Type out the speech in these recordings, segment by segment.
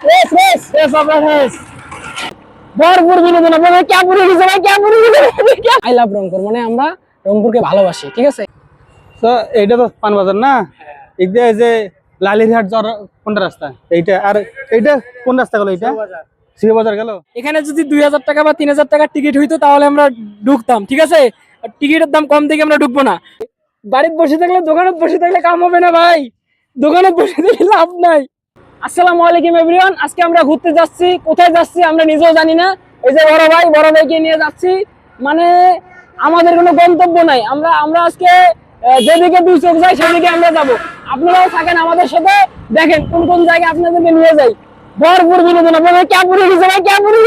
Race race race আপনার race ভরপুর বিনোদন আপনাদের ক্যাপুরে গেছে ভাই ক্যাপুরে গেছে আই লাভ রংপুর মানে আমরা রংপুরকে ভালোবাসি ঠিক আছে। তো এইটা তো পানবাজার না, এইটা যে লালিরহাট যাওয়ার কোনটা রাস্তা এইটা, আর এইটা কোন রাস্তা গেল? এইটা শিব বাজার গেল। এখানে যদি 2000 টাকা বা 3000 টাকার টিকিট হইতো তাহলে আমরা ঢুকতাম ঠিক আছে। টিকিটের দাম কম থেকে আমরা ঢুকবো না। বাড়িতে বসে থাকলে দোকানে বসে থাকলে কাম হবে না ভাই, দোকানে বসে থাকলে লাভ নাই। আসসালামু আলাইকুম এভরিওয়ান, আজকে আমরা ঘুরতে যাচ্ছি। কোথায় যাচ্ছি আমরা নিজেও জানি না। এই যে বড় ভাইকে নিয়ে যাচ্ছি, মানে আমাদের কোনো গন্তব্য নাই। আমরা আজকে যেদিকে দুই চোখ যাই সেদিকে আমরা যাব। আপনারাও থাকেন আমাদের সাথে, দেখেন কোন কোন জায়গায় আপনাদেরকে নিয়ে যাই। ভরপুর বিনোদন আপনাদের ক্যাপুরে গেছে ভাই, ক্যাপুরে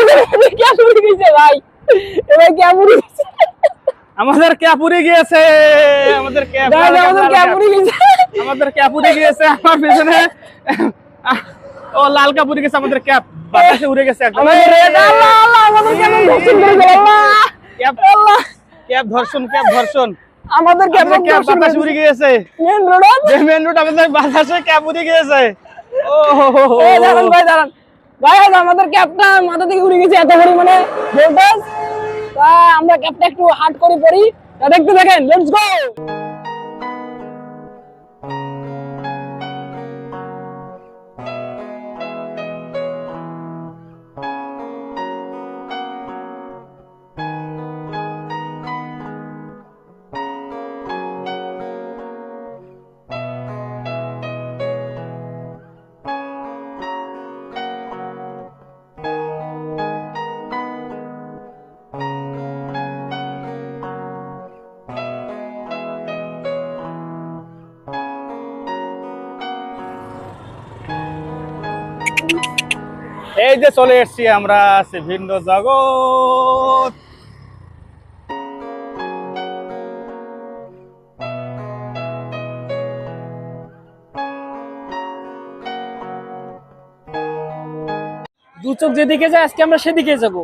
গেছে ভাই, এবার ক্যাপুরে গেছে, আমাদের ক্যাপুরে গিয়েছে, আমাদের ক্যাপুরে গিয়েছে। আমার পেছনে ও লাল কাপুরে গেছে, আমাদের ক্যাপ বাতাসে উড়ে গেছে একদম। ক্যাপ ধর্ষণ আমাদের ক্যাপ বাতাসে উড়ে গিয়েছে। মেন রোড আমাদের বাতাসে ক্যাপ উড়ে গিয়েছে। দাঁড়ান ভাই, আমাদের ক্যাপটা মাথা থেকে উড়ে গেছে, এত পরিমাণে ভোল্টেজ। আমরা ক্যাপটা একটু হার্ড করে পড়ি, দেখতে দেখেন। Let's go. এই যে চলে এসছি আমরা ভিন্ন জগৎ। দু চোখ যেদিকে যায় আজকে আমরা সেদিকে যাব।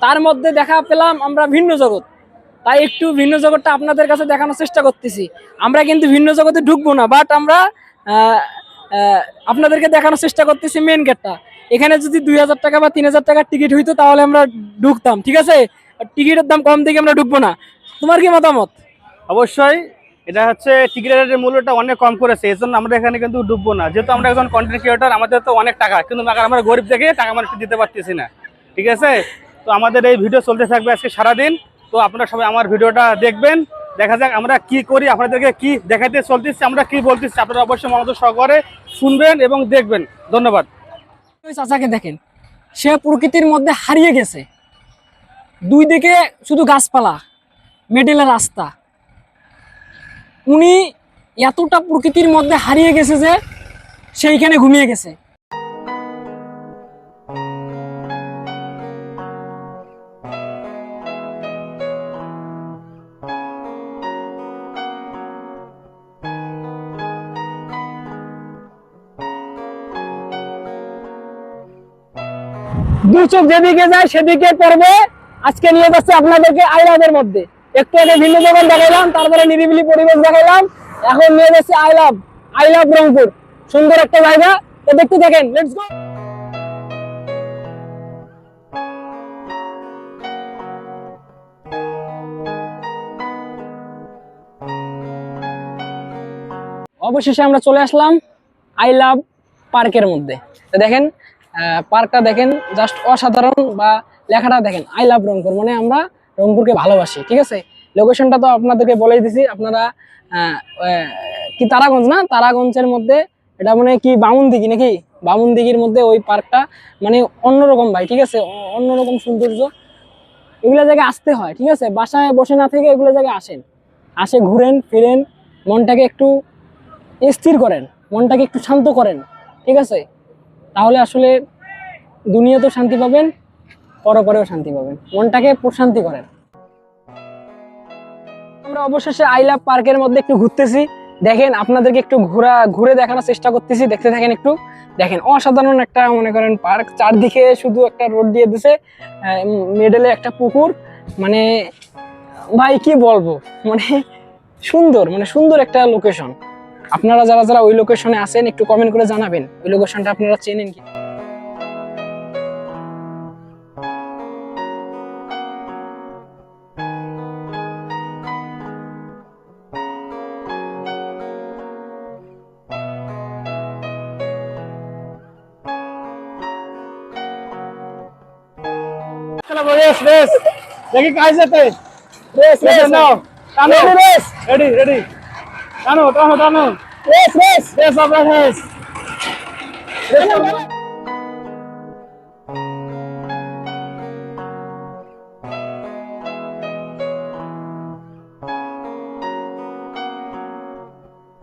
তার মধ্যে দেখা পেলাম আমরা ভিন্ন জগৎ, তাই একটু ভিন্ন জগৎটা আপনাদের কাছে দেখানোর চেষ্টা করতেছি। আমরা কিন্তু ভিন্ন জগতে ঢুকবো না, বাট আমরা আপনাদেরকে দেখানোর চেষ্টা করতেছি মেন গেটটা। এখানে যদি 2000 টাকা বা 3000 টাকার টিকিট হইতো তাহলে আমরা ঢুকতাম ঠিক আছে। টিকিটের দাম কম থেকে আমরা ঢুকবো না। তোমার কি মতামত? অবশ্যই এটা হচ্ছে টিকিটের মূল্যটা অনেক কম করেছে, এই জন্য আমরা এখানে কিন্তু ডুববো না। যেহেতু আমরা একজন কন্টেন্ট ক্রিয়েটর, আমাদের তো অনেক টাকা, কিন্তু আমরা গরিব দেখে টাকা মানুষ দিতে পারতেছি না ঠিক আছে। তো আমাদের এই ভিডিও চলতে থাকবে আজকে সারাদিন। তো আপনারা সবাই আমার ভিডিওটা দেখবেন, দেখা যাক আমরা কি করি, আপনাদেরকে কি দেখাতে চলতেছি, আমরা কি বলতেছি। আপনারা অবশ্যই মনোযোগ সহকারে শুনবেন এবং দেখবেন। ধন্যবাদ। ওই চাচাকে দেখেন, সে প্রকৃতির মধ্যে হারিয়ে গেছে। দুই দিকে শুধু গাছপালা, মেডেলের রাস্তা। উনি এতটা প্রকৃতির মধ্যে হারিয়ে গেছে যে সেইখানে ঘুমিয়ে গেছে। দুই চোখ যেদিকে যায় সেদিকে পড়বে। আজকে নিয়ে যাচ্ছে আপনাদেরকে আই লাভের মধ্যে। একটু আগে ভিন্ন জগৎ দেখাইলাম, তারপরে নিরিবিলি পরিবেশ দেখাইলাম, এখন নিয়ে যাচ্ছে আই লাভ রংপুর। সুন্দর একটা জায়গা, তো দেখতে দেখেন। Let's go. অবশেষে আমরা চলে আসলাম আই লাভ পার্কের মধ্যে। তো দেখেন পার্কটা দেখেন, জাস্ট অসাধারণ। বা লেখাটা দেখেন, আই লাভ রংপুর মানে আমরা রংপুরকে ভালোবাসি ঠিক আছে। লোকেশনটা তো আপনাদেরকে বলেই দিছি। আপনারা কি তারাগঞ্জ না, তারাগঞ্জের মধ্যে এটা মানে কি বামুনদিঘি নাকি, বামুনদিঘির মধ্যে ওই পার্কটা। মানে অন্যরকম ভাই ঠিক আছে, অন্যরকম সৌন্দর্য। এগুলো জায়গায় আসতে হয় ঠিক আছে, বাসায় বসে না থেকে এগুলো জায়গায় আসে ঘুরেন ফিরেন, মনটাকে একটু স্থির করেন, মনটাকে একটু শান্ত করেন ঠিক আছে। তাহলে আসলে দুনিয়াতেও শান্তি পাবেন, পরপরেও শান্তি পাবেন। মনটাকে প্রশান্তি করেন। আমরা অবশেষে আই লাভ পার্কের মধ্যে একটু ঘুরতেছি। দেখেন আপনাদেরকে একটু ঘুরে দেখানোর চেষ্টা করতেছি, দেখতে থাকেন। একটু দেখেন, অসাধারণ একটা মনে করেন পার্ক। চারদিকে শুধু একটা রোড দিয়ে দিছে, মিডলে একটা পুকুর। মানে ভাই কি বলবো, মানে সুন্দর একটা লোকেশন। আপনারা যারা ওই লোকেশনে আছেন একটু কমেন্ট করে জানাবেন ওই লোকেশনটা আপনারা চেনেন কি। চলো রেস রেস দেখি কাজ যেতে রেস রেস রেস নাও টানো রেস রেডি রেডি টানো টানো টানো রেস রেস রেস আমরা রেস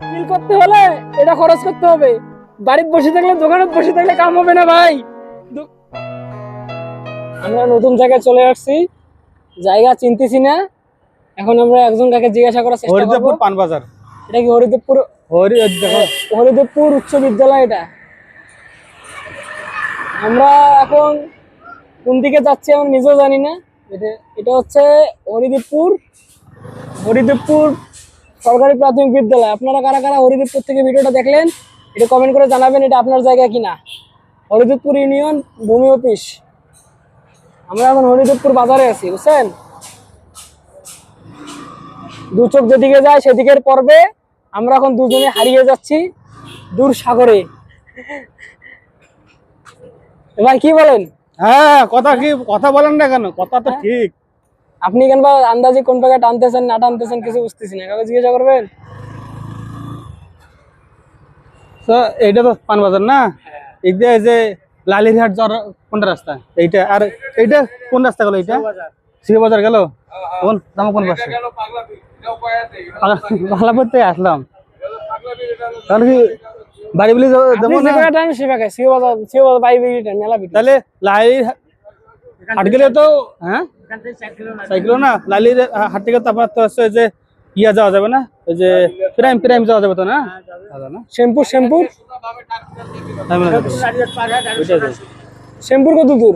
ফিল করতে হলে এটা খরচ করতে হবে, বাড়িতে বসে থাকলে দোকানে বসে থাকলে কাম হবে না ভাই। আমরা নতুন জায়গায় চলে আসছি, জায়গা চিনতেছি না। এখন আমরা একজন কাকে জিজ্ঞাসা করার চেষ্টা করব। হরিদেবপুর পানবাজার এটা কি হরিদেবপুর? দেখো হরিদেবপুর উচ্চ বিদ্যালয় এটা। আমরা এখন কোন দিকে যাচ্ছি আমি নিজেও জানি না। এটা হচ্ছে হরিদেবপুর সরকারি প্রাথমিক বিদ্যালয়। আপনারা কারা কারা হরিদেবপুর থেকে ভিডিওটা দেখলেন এটা কমেন্ট করে জানাবেন এটা আপনার জায়গা কিনা। হরিদেবপুর ইউনিয়ন ভূমি অফিস। আমরা এখন হরিদেবপুর বাজারে আছি, বুঝছেন? দু চোখ যেদিকে যায় সেদিকের পর্বে আমরা এখন দুজনে হারিয়ে যাচ্ছি দূর সাগরে। ভাই কি বলেন? হ্যাঁ কথা বলেন না কেন, কথা তো ঠিক। আপনি কেন বা আন্দাজে কোন জায়গায় টানতেছেন না টানতেছেন কিছু বুঝতেছি না, কাউকে জিজ্ঞাসা করবেন। তো এইটা তো পানবাজার না, এই যে লালিরহাট যাওয়ার কোনটা রাস্তা এইটা, আর এইটা কোন রাস্তা গেল? এইটা শিব বাজার গেল কোন দাম কোন পাশে? পাগলাপুর থেকে আসলাম, তাহলে কি বাড়ি বলি যাবো না? তাহলে লালির হাট গেলে তো, হ্যাঁ সাইকেল না, লালির হাট থেকে তো আপনার তো হচ্ছে যে ইয়া যাওয়া যাবে না, ওই যে প্রাইম যাওয়া যাবে তো না? শ্যামপুর কত দূর?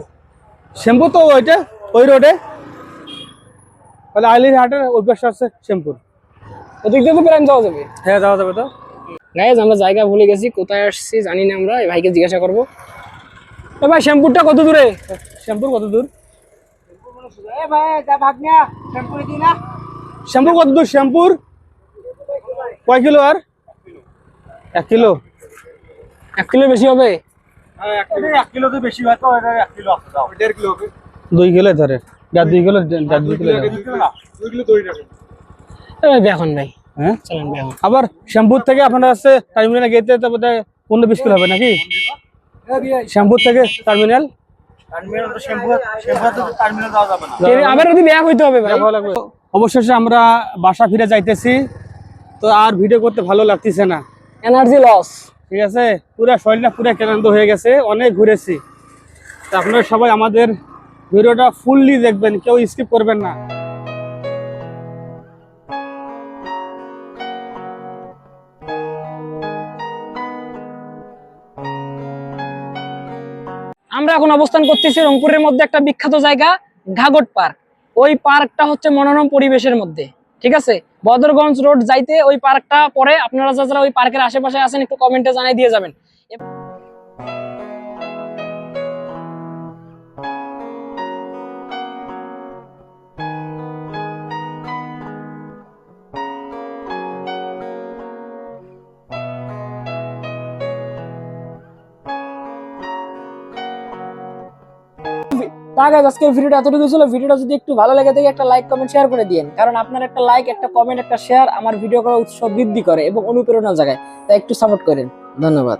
শ্যামপুর তো ওইটা ওই রোডে, তাহলে আলির হাটের ওই পাশে আছে শ্যামপুর, ওদিক দিয়ে তো প্রাইম যাওয়া যাবে। হ্যাঁ যাওয়া যাবে তো। গাইজ আমরা জায়গা ভুলে গেছি, কোথায় আসছি জানি না। আমরা এই ভাইকে জিজ্ঞাসা করবো। ভাই শ্যামপুরটা কত দূরে? শ্যামপুর কত দূর? শ্যামপুর কয় কিলো? আর 1 কিলো? 1 কিলো বেশি হবে। 1 কিলো তো বেশি হয় তো, 1 কিলো আছে, দাও 1.5 কিলো হবে। 2 কিলো ধরে, 2 কিলো 2 কিলো না, 2 কিলো দই রাখেন। এখন ভাই হ্যাঁ চলেন ভাই। আবার শ্যামপুর থেকে আপনারা আছে টার্মিনাল গেতে তো বোধহয় 15-20 কিলো হবে নাকি? শ্যামপুর থেকে টার্মিনাল আবার যদি ব্যাক হইতে হবে ভাই। অবশেষে আমরা বাসা ফিরে যাইতেছি, তো আর ভিডিও করতে ভালো লাগতেছে না, এনার্জি লস। ঠিক আছে, পুরো শরীরটা পুরো ক্লান্ত হয়ে গেছে, অনেক ঘুরেছি। তো আপনারা সবাই আমাদের ভিডিওটা ফুললি দেখবেন, কেউ স্কিপ করবেন না। আমরা এখন অবস্থান করতেছি রংপুরের মধ্যে একটা বিখ্যাত জায়গা ঘাগট পার্ক। ওই পার্কটা হচ্ছে মনোরম পরিবেশের মধ্যে, ঠিক আছে। বদরগঞ্জ রোড যাইতে ওই পার্কটা পরে। আপনারা যারা ওই পার্কের আশেপাশে আছেন একটু কমেন্টে জানাই দিয়ে যাবেন। আজকের ভিডিওটা এতটুকু ছিল। ভিডিওটা যদি একটু ভালো লেগে থাকে একটা লাইক কমেন্ট শেয়ার করে দিন, কারণ আপনার একটা লাইক একটা কমেন্ট একটা শেয়ার আমার ভিডিও করার উৎসাহ বৃদ্ধি করে এবং অনুপ্রেরণা জাগায়। তাই একটু সাপোর্ট করেন। ধন্যবাদ।